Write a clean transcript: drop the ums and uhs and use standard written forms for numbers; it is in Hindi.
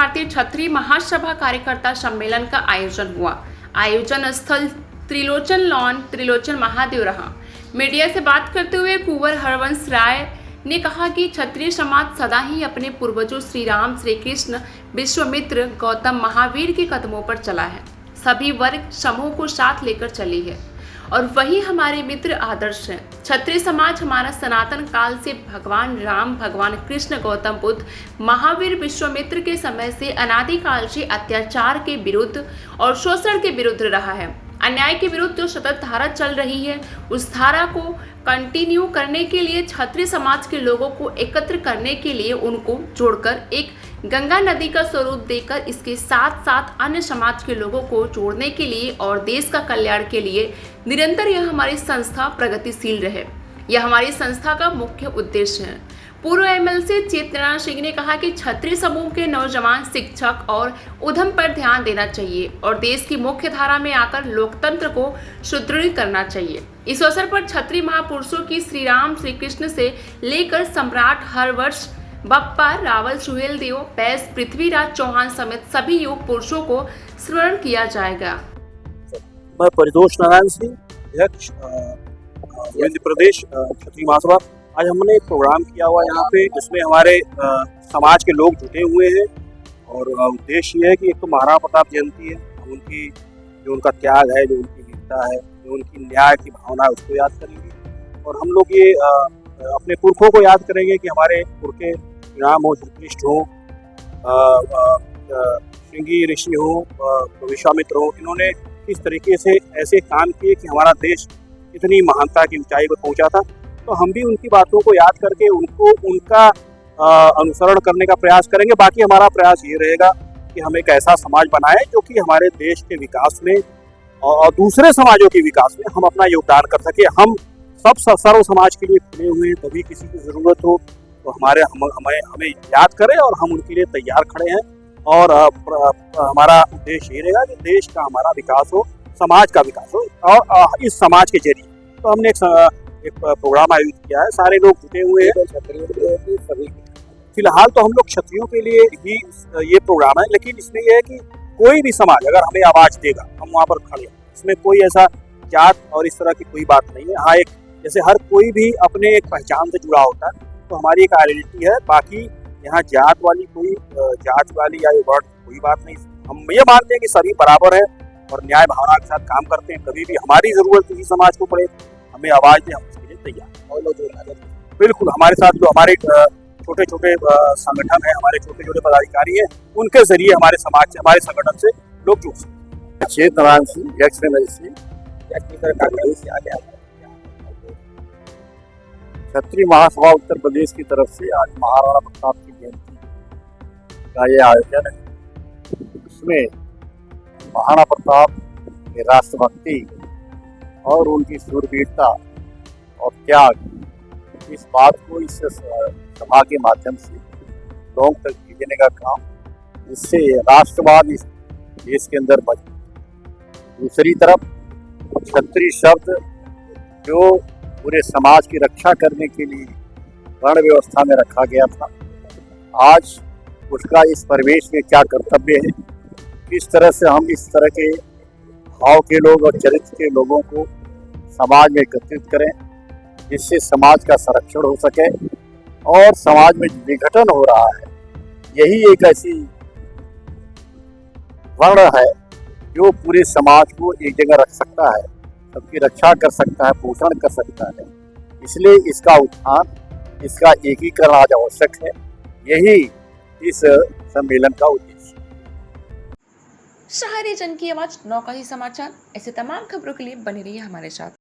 भारतीय क्षत्रिय महासभा कार्यकर्ता सम्मेलन का आयोजन हुआ। आयोजन स्थल त्रिलोचन लॉन त्रिलोचन महादेव रहा। मीडिया से बात करते हुए कुंवर हरवंश राय ने कहा कि क्षत्रिय समाज सदा ही अपने पूर्वजों श्री राम, श्री कृष्ण, विश्वामित्र, गौतम, महावीर के कदमों पर चला है। सभी वर्ग समूह को साथ लेकर चली है और वही हमारे मित्र आदर्श हैं। क्षत्रिय समाज हमारा सनातन काल से भगवान राम, भगवान कृष्ण, गौतम बुद्ध, महावीर, विश्वामित्र के समय से अनादिकाल से अत्याचार के विरुद्ध और शोषण के विरुद्ध रहा है। अन्याय के विरुद्ध जो सतत धारा चल रही है, उस धारा को कंटिन्यू करने के लिए क्षत्रिय समाज के लोगों को एकत्र करने के लिए उनको जोड़कर एक गंगा नदी का स्वरूप देकर इसके साथ साथ अन्य समाज के लोगों को जोड़ने के लिए और देश का कल्याण के लिए निरंतर यह हमारी संस्था प्रगतिशील रहे। यह हमारी संस्था का मुख्य उद्देश्य है। पूर्व एमएलसी चेतनारायण सिंह ने कहा कि क्षत्रिय समूह के नौजवान शिक्षक और उद्यम पर ध्यान देना चाहिए और देश की मुख्य धारा में आकर लोकतंत्र को सुदृढ़ करना चाहिए। इस अवसर पर क्षत्रिय महापुरुषों की श्री राम, श्री कृष्ण से लेकर सम्राट हर्षवर्धन, बप्पा रावल, सुहेल देव, बैस, पृथ्वीराज चौहान समेत सभी युग पुरुषों को स्मरण किया जाएगा। मैं परितोष नारायण सिंह, अध्यक्ष मध्य प्रदेश क्षत्रिय महासभा। आज हमने एक प्रोग्राम किया हुआ यहाँ पे, जिसमें हमारे समाज के लोग जुटे हुए हैं और उद्देश्य ये है कि एक तो महाराणा प्रताप जयंती है, उनकी जो उनका त्याग है, जो उनकी वीरता है, जो उनकी न्याय की भावना है, उसको याद करेंगे। और हम लोग ये अपने पुरखों को याद करेंगे कि हमारे पुरखे राम हो, श्री कृष्ण हो, श्रृंगी ऋषि हो, विश्वामित्र हो, इन्होंने किस तरीके से ऐसे काम किए कि हमारा देश इतनी महानता की ऊंचाई पर पहुंचा था। तो हम भी उनकी बातों को याद करके उनका अनुसरण करने का प्रयास करेंगे। बाकी हमारा प्रयास ये रहेगा कि हम एक ऐसा समाज बनाएं जो कि हमारे देश के विकास में और दूसरे समाजों के विकास में हम अपना योगदान कर सके। हम सब सर्व समाज के लिए खुले हुए हैं, कभी किसी की ज़रूरत हो तो हमें याद करें और हम उनके लिए तैयार खड़े हैं। और हमारा उद्देश्य ये रहेगा कि देश का हमारा विकास हो, समाज का विकास हो और इस समाज के जरिए। तो हमने एक प्रोग्राम आयोजित किया है, सारे लोग जुटे हुए हैं। फिलहाल तो हम लोग क्षत्रियों के लिए ही ये प्रोग्राम है, लेकिन इसमें यह है कि कोई भी समाज अगर हमें आवाज़ देगा, हम वहाँ पर खड़े हैं। इसमें कोई ऐसा जात और इस तरह की कोई बात नहीं है। हाँ, एक जैसे हर कोई भी अपने एक पहचान से जुड़ा होता है, तो हमारी एक आइडेंटिटी है। बाकी यहाँ जात वाली या वर्ड कोई बात नहीं। हम ये मानते हैं कि सभी बराबर है और न्याय भावना के साथ काम करते हैं। कभी भी हमारी ज़रूरत किसी समाज को पड़े, हमें आवाज़ दें, हम उसके लिए तैयार। और लोग बिल्कुल हमारे साथ जो हमारे छोटे छोटे संगठन हैं, हमारे छोटे छोटे पदाधिकारी हैं, उनके जरिए हमारे समाज से, हमारे संगठन से लोग जुड़ सकते हैं। चेतनारायण सिंह, एक्स-एमएलसी, क्षत्रिय महासभा उत्तर प्रदेश की तरफ से आज महाराणा प्रताप की जयंती का ये आयोजन है। उसमें महाराणा प्रताप के राष्ट्रभक्ति और उनकी शूरवीरता और त्याग, इस बात को इस सभा के माध्यम से लोगों तक भेजने का काम, जिससे राष्ट्रवाद इस देश के अंदर बचे। दूसरी तरफ क्षत्रिय शब्द जो पूरे समाज की रक्षा करने के लिए वर्ण व्यवस्था में रखा गया था, आज उसका इस परिवेश में क्या कर्तव्य है, किस तरह से हम इस तरह के भाव के लोग और चरित्र के लोगों को समाज में एकत्रित करें, जिससे समाज का संरक्षण हो सके और समाज में विघटन हो रहा है, यही एक ऐसी वर्ण है जो पूरे समाज को एक जगह रख सकता है, सबकी रक्षा कर सकता है, पोषण कर सकता है। इसलिए इसका उत्थान, इसका एकीकरण आज आवश्यक है। यही इस सम्मेलन का उद्देश्य। शहरी जन की आवाज, नौका ही समाचार। ऐसे तमाम खबरों के लिए बने रहिए हमारे साथ।